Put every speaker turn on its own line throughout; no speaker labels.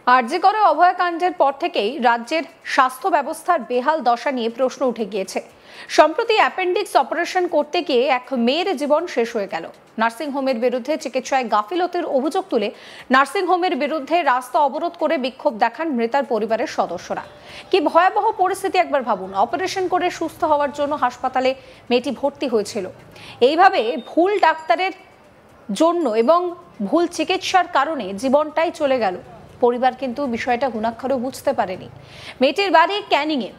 আরজি করে অভয়াকাণ্ডের পর থেকেই রাজ্যের স্বাস্থ্য ব্যবস্থার বেহাল দশা নিয়ে প্রশ্ন উঠে গিয়েছে। সম্প্রতি অ্যাপেন্ডিক্স অপারেশন করতে গিয়ে এক মেয়ের জীবন শেষ হয়ে গেল। নার্সিংহোমের বিরুদ্ধে চিকিৎসায় গাফিলতির অভিযোগ তুলে নার্সিংহোমের বিরুদ্ধে রাস্তা অবরোধ করে বিক্ষোভ দেখান মৃতার পরিবারের সদস্যরা। কি ভয়াবহ পরিস্থিতি একবার ভাবুন। অপারেশন করে সুস্থ হওয়ার জন্য হাসপাতালে মেয়েটি ভর্তি হয়েছিল। এইভাবে ভুল ডাক্তারের জন্য এবং ভুল চিকিৎসার কারণে জীবনটাই চলে গেল। পরিবার কিন্তু বিষয়টা গুণাক্ষরেও বুঝতে পারেনি। মেয়েটির বাড়ি ক্যানিংয়ে।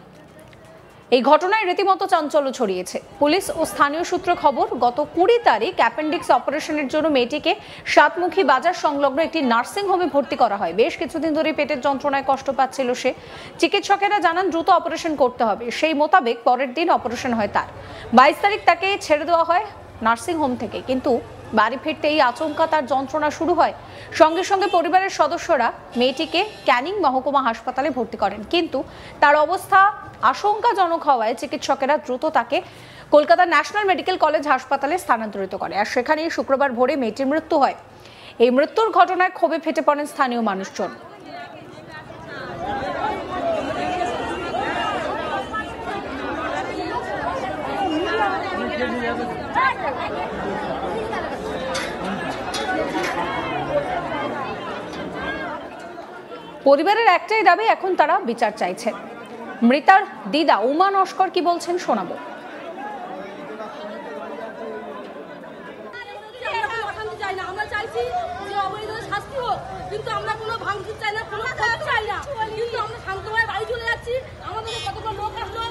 এই ঘটনায় রীতিমতো চাঞ্চল্য ছড়িয়েছে। পুলিশ ও স্থানীয় সূত্র খবর, গত 20 তারিখ অ্যাপেন্ডিক্স অপারেশনের জন্য মেয়েটিকে সাতমুখী বাজার সংলগ্ন একটি নার্সিং হোমে ভর্তি করা হয়। বেশ কিছুদিন ধরে পেটের যন্ত্রণায় কষ্ট পাচ্ছিল সে। চিকিৎসকেরা জানান দ্রুত অপারেশন করতে হবে। সেই মোতাবেক পরের দিন অপারেশন হয় তার। 22 তারিখ তাকে ছেড়ে দেওয়া হয় নার্সিং হোম থেকে, কিন্তু বাড়ি ফিরতেই আচমকা তার যন্ত্রণা শুরু হয়। সঙ্গে সঙ্গে পরিবারের সদস্যরা মেয়েটিকে ক্যানিং মহকুমা হাসপাতালে ভর্তি করেন, কিন্তু তার অবস্থা আশঙ্কাজনক হওয়ায় চিকিৎসকেরা দ্রুত তাকে কলকাতা ন্যাশনাল মেডিকেল কলেজ হাসপাতালে স্থানান্তরিত করে। আর সেখানেই শুক্রবার ভোরে মেয়েটির মৃত্যু হয়। এই মৃত্যুর ঘটনায় ক্ষোভে ফেটে পড়েন স্থানীয় মানুষজন। পরিবারের একটাই দাবি, এখন তারা বিচার চাইছেন। মৃতার দিদা উমা নস্কর কি বলছেন শোনাবো।
কিন্তু আমরা কোনো ভাঙচুর চাই না, কোনো চাই না, কিন্তু আমরা শান্তভাবে বাড়ি চলে যাচ্ছি। আমাদের কতগুলো লোক আসলো,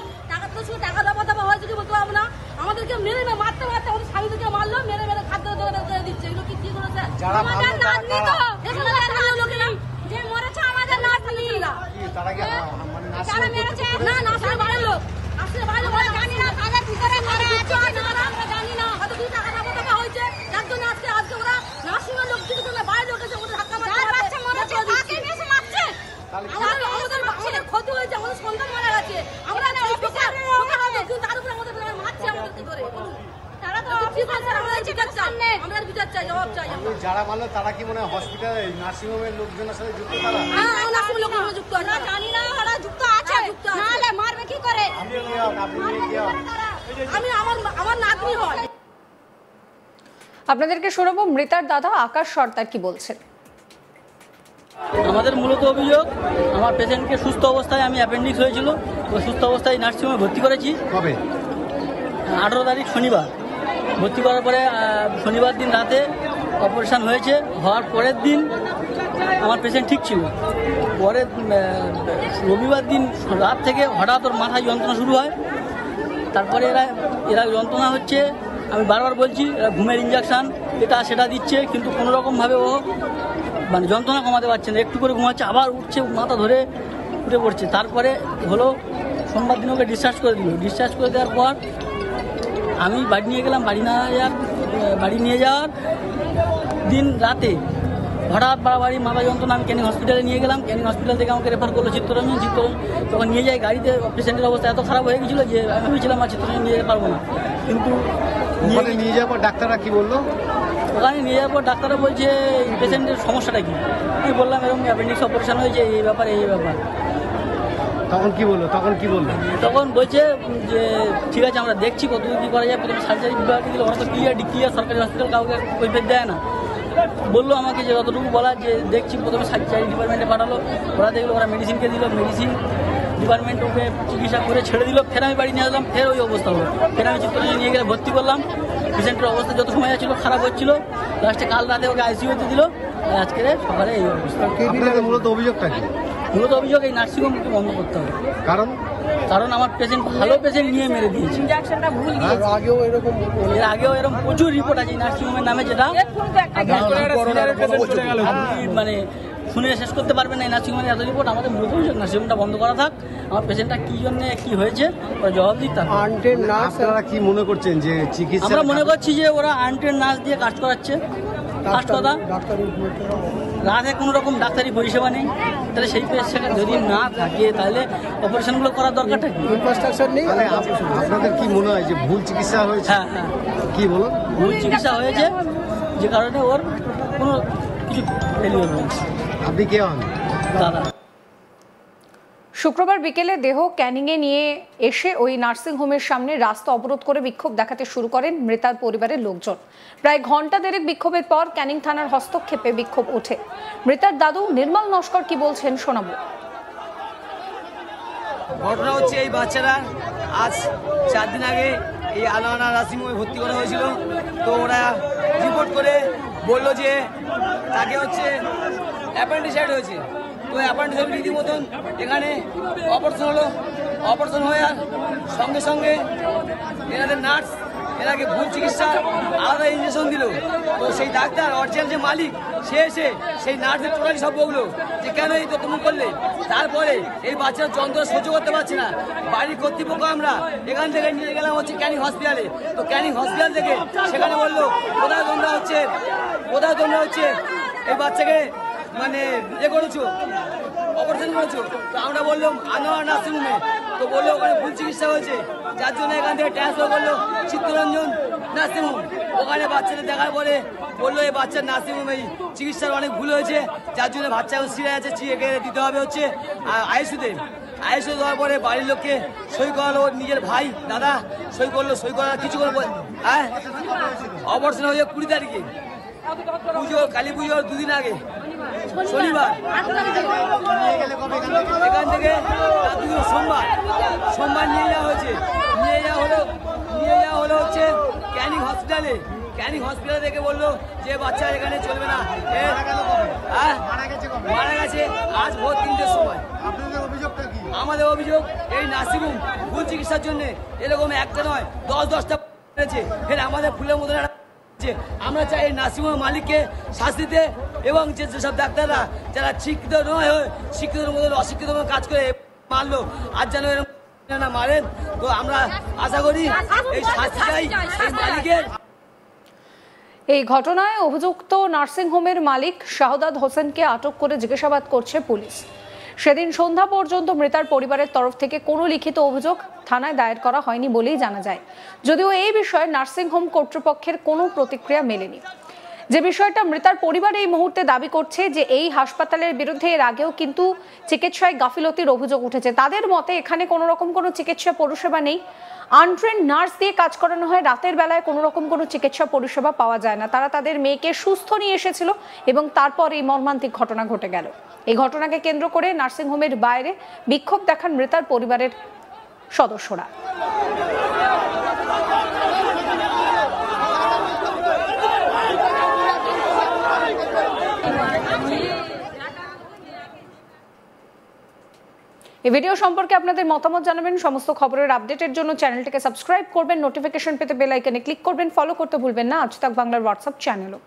টাকা দাবা হয়েছে কি বলতে পারবো না। আমাদেরকে মেরে মারতে মারতে আমাদের স্বামীদেরকে মারলো, মেরে মেরে খাদ্য করে দিচ্ছে। এগুলো কি করেছে? আমাদের নাতনি তো লোকেরা যে মরেছে আমাদের নাতনি, তারা মেরেছে না নাসের বাড়ির লোক, আসলে বাড়ির লোক জানি না কাদের ভিতরে মারা আছে, আমরা জানি না। হয়তো কি টাকা দাবা হয়েছে, যার জন্য আজকে ওরা নার্সিংয়ের লোক কিছু করে বাইরে লোকেছে, ওদের ধাক্কা মারছে, মরেছে তাকে মেরে মারছে। আমাদের ক্ষতি হয়েছে, আমাদের সন্তান মারা গেছে। আমরা কিন্তু তার উপরে আমাদের মারছে, আমাদেরকে ধরে তারা তো ঠিক আছে। আমরা বিচার চাই, জবাব চাই।
যারা মারলো তারা কি মনে হয় হসপিটালে নার্সিং হোমের লোকজনের সাথে যুক্ত? তারা
নার্সিং লোকের সাথে যুক্ত, আমরা জানি না ওরা যুক্ত আছে, নাহলে মারবে কি করে? আমি আমার নাতনি হয়।
আপনাদেরকে শোনাবো মৃতার দাদা আকাশ সরকার কি বলছেন।
আমাদের মূলত অভিযোগ, আমার পেশেন্টকে সুস্থ অবস্থায়, আমি অ্যাপেন্ডিক্স হয়েছিল, তো সুস্থ অবস্থায় নার্সিংহোমে ভর্তি করেছি।
কবে?
18 তারিখ শনিবার ভর্তি করার পরে শনিবার দিন রাতে অপারেশন হয়েছে। হওয়ার পরের দিন আমার পেশেন্ট ঠিক ছিল। পরে রবিবার দিন রাত থেকে হঠাৎ ওর মাথায় যন্ত্রণা শুরু হয়। তারপরে এরা যন্ত্রণা হচ্ছে, আমি বারবার বলছি এরা ঘুমের ইঞ্জেকশান এটা সেটা দিচ্ছে, কিন্তু কোনো রকমভাবে ও মানে যন্ত্রণা কমাতে পারছে না। একটু করে ঘুমাচ্ছে, আবার উঠছে, মাথা ধরে উঠে পড়ছে। তারপরে হলো সোমবার দিন ওকে ডিসচার্জ করে দিল। ডিসচার্জ করে দেওয়ার পর আমি বাড়ি নিয়ে গেলাম। বাড়ি নিয়ে যাওয়ার দিন রাতে হঠাৎ বাড়াবাড়ি মাথা যন্ত্রণা, আমি ক্যানিং হসপিটালে নিয়ে গেলাম। ক্যানিং হসপিটাল থেকে আমাকে রেফার করলো চিত্তরঞ্জন। তখন নিয়ে যাই গাড়িতে, পেশেন্টের অবস্থা এত খারাপ হয়ে গেছিলো যে আমি ভেবেছিলাম আর চিত্তরঞ্জন নিয়ে যেতে পারবো না। কিন্তু
ওখানে নিয়ে যাওয়ার পর ডাক্তাররা কি বললো?
ওখানে নিয়ে যাওয়ার পর ডাক্তাররা বলছে পেশেন্টের সমস্যাটা কি। আমি বললাম এরকম অ্যাপেন্ডিক্স অপারেশন হয়েছে, এই ব্যাপার।
তখন কি বললো?
তখন বলছে যে ঠিক আছে, আমরা দেখছি কতদূর কী করা যায়। প্রথমে সার্জারি বিভাগে দিল, ওরা তো ক্লিয়ার সরকারি হসপিটাল কাউকে কৈফিয়ত দেয় না। বললো আমাকে যে যতটুকু বলা যে দেখছি। প্রথমে সার্জারি ডিপার্টমেন্টে পাঠালো, ওরা দেখলো, ওরা মেডিসিনকে দিল। মেডিসিন ডিপার্টমেন্ট ওকে চিকিৎসা করে ছেড়ে দিল। ফের আমি বাড়ি নিয়ে আসলাম, ফের ওই অবস্থা হলো। ফের আমি চিত্তরঞ্জন নিয়ে গেলে ভর্তি করলাম। পেশেন্টের অবস্থা যত সময় ছিল খারাপ হচ্ছিল। লাস্টে কাল রাতে ওকে আইসিইউতে দিল, আজকে সকালে এই অবস্থা।
মূলত অভিযোগটা কি?
মূলত অভিযোগ এই নার্সিংহোমকে বন্ধ করতে হবে। কারণ আমার পেশেন্ট ভালো পেশেন্ট নিয়ে মেরে দিয়েছে। ইনজেকশনটা ভুল দিয়েছে। এর আগেও এরকম প্রচুর রিপোর্ট আছে নার্সিংহোমের নামে, যেটা মানে শুনে শেষ করতে পারবেন না। এই নার্সিংহোমের এত রিপোর্ট। আমাদের মূলত অভিযোগ নার্সিংহোমটা বন্ধ করা থাক। আমার পেশেন্টটা কি জন্য কি হয়েছে ওরা জবাব দিক।
আপনারা কি মনে করছেন যে চিকিৎসা?
আমরা মনে করছি যে ওরা আনট্রেন্ড নার্স দিয়ে কাজ করাচ্ছে। ফার্স্ট কথা, রাতে কোনো রকম ডাক্তারি পরিষেবা নেই। তাহলে সেই পেশেন্ট যদি না থাকে তাহলে অপারেশনগুলো করার দরকারটা কি?
ইনফ্রাস্ট্রাকচার নেই। আপনাদের কি মনে হয় যে ভুল চিকিৎসা হয়েছে?
হ্যাঁ,
কি বলুন?
ভুল চিকিৎসা হয়েছে, যে কারণে ওর কোনো কিছু ফেলিওর হয়েছে।
আপনি কে হন?
দাদা।
শুক্রবার বিকেলে দেহ ক্যানিংয়ে নিয়ে এসে ওই নার্সিংহোমের সামনে রাস্তা অবরোধ করে বিক্ষোভ দেখাতে শুরু করেন মৃতার পরিবারের লোকজন। প্রায় ঘন্টা দেড়েক বিক্ষোভের পর ক্যানিং থানার হস্তক্ষেপে বিক্ষোভ ওঠে। মৃতার দাদু নির্মল নস্কর কি বলছেন শোনাবো।
ঘটনা হচ্ছে, এই বাচ্চারা আজ 4 দিন আগে এই আলোয়ানা নার্সিংহোমে ভর্তি করা হয়েছিল। তো ওরা রিপোর্ট করে বললো যে তাকে হচ্ছে অ্যাপেন্ডিসাইড হয়েছে। তো অ্যাপেন্ডিসাইড রীতিমতন এখানে অপারেশন হলো। অপারেশন হয়ে সঙ্গে সঙ্গে এনাদের নার্স এনাকে ভুল চিকিৎসা আলাদা ইঞ্জেকশন দিল। তো সেই ডাক্তার অরিজিনাল যে মালিক সে এসে সেই নার্সের টোটালি সব বললো যে কেন এই তো তুমি করলে। তারপরে এই বাচ্চার যন্ত্রণা সহ্য করতে পারছে না, বাড়ির কর্তৃপক্ষ আমরা এখান থেকে নিয়ে গেলাম হচ্ছে ক্যানিং হসপিটালে। তো ক্যানিং হসপিটাল থেকে সেখানে বললো কোথায় তোমরা হচ্ছে এই বাচ্চাকে মানে করেছো, অপারেশন করেছো। তো আমরা বললাম আনোয়ার নার্সিংহোমে। তো বললো ওখানে ভুল চিকিৎসা হয়েছে, যার জন্য এখান থেকে ট্রান্সফার করলো চিত্তরঞ্জন নার্সিংহোম। ওখানে বাচ্চাদের দেখার পরে বললো এই বাচ্চার নার্সিংহোমে চিকিৎসার অনেক ভুল হয়েছে, যার জন্য বাচ্চা সিরিয়াস আছে, চিকে দিতে হবে হচ্ছে আইসিউতে। আইসিউ দেওয়ার পরে বাড়ির লোককে সই করালো, ওর নিজের ভাই দাদা সই করলো। সই করার কিছু করে হ্যাঁ অপারেশন হয়েছে 20 তারিখে, কালী পুজোর 2 দিন আগে শনিবার। এখান থেকে সোমবার নিয়ে যাওয়া হয়েছে। নিয়ে যাওয়া হলো হচ্ছে ক্যানিং হসপিটালে। ক্যানিং হসপিটাল থেকে বললো যে বাচ্চা এখানে চলবে না, মারা গেছে আজ ভোর 3টের সময়। আমাদের অভিযোগ এই নার্সিংহোম ভুল চিকিৎসার জন্য এরকম একটা নয় 10-10টা হয়েছে। ফের আমাদের ফুলের মতন আমরা চাই এই নার্সিংহোমের মালিককে শাস্তি দিতে, এবং যেসব ডাক্তাররা যারা শিক্ষিত নয় শিক্ষিত মতন অশিক্ষিত কাজ করে মারলো আর যেন না মারেন। তো আমরা আশা করি এই শাস্তি চাই এই মালিকের।
এই ঘটনায় অভিযুক্ত নার্সিংহোমের মালিক শাহাদাত হোসেনকে আটক করে জিজ্ঞাসাবাদ করছে পুলিশ। সেদিন সন্ধ্যা পর্যন্ত মৃতার পরিবারের তরফ থেকে কোনো লিখিত অভিযোগ থানায় দায়ের করা হয়নি বলেই জানা যায়, যদিও এই বিষয়ে নার্সিংহোম কর্তৃপক্ষের কোনো প্রতিক্রিয়া মেলেনি। যে বিষয়টা মৃতার পরিবার এই মুহূর্তে দাবি করছে যে এই হাসপাতালের বিরুদ্ধে এর আগেও কিন্তু চিকিৎসায় গাফিলতির অভিযোগ উঠেছে। তাদের মতে এখানে কোনো রকম কোনো চিকিৎসা পরিষেবা নেই, আনট্রেন্ড নার্স দিয়ে কাজ করানো হয়, রাতের বেলায় কোনো রকম কোনো চিকিৎসা পরিষেবা পাওয়া যায় না। তারা তাদের মেয়েকে সুস্থ নিয়ে এসেছিল এবং তারপর এই মর্মান্তিক ঘটনা ঘটে গেল। এই ঘটনাকে কেন্দ্র করে নার্সিংহোমের বাইরে বিক্ষোভ দেখান মৃতার পরিবারের সদস্যরা। এই ভিডিও সম্পর্কে আপনাদের মতামত জানাবেন। সমস্ত খবরের আপডেটের জন্য চ্যানেলটিকে সাবস্ক্রাইব করবেন, নোটিফিকেশন পেতে বেল আইকনে ক্লিক করবেন, ফলো করতে ভুলবেন না আজ তাক বাংলার হোয়াটসঅ্যাপ চ্যানেলও।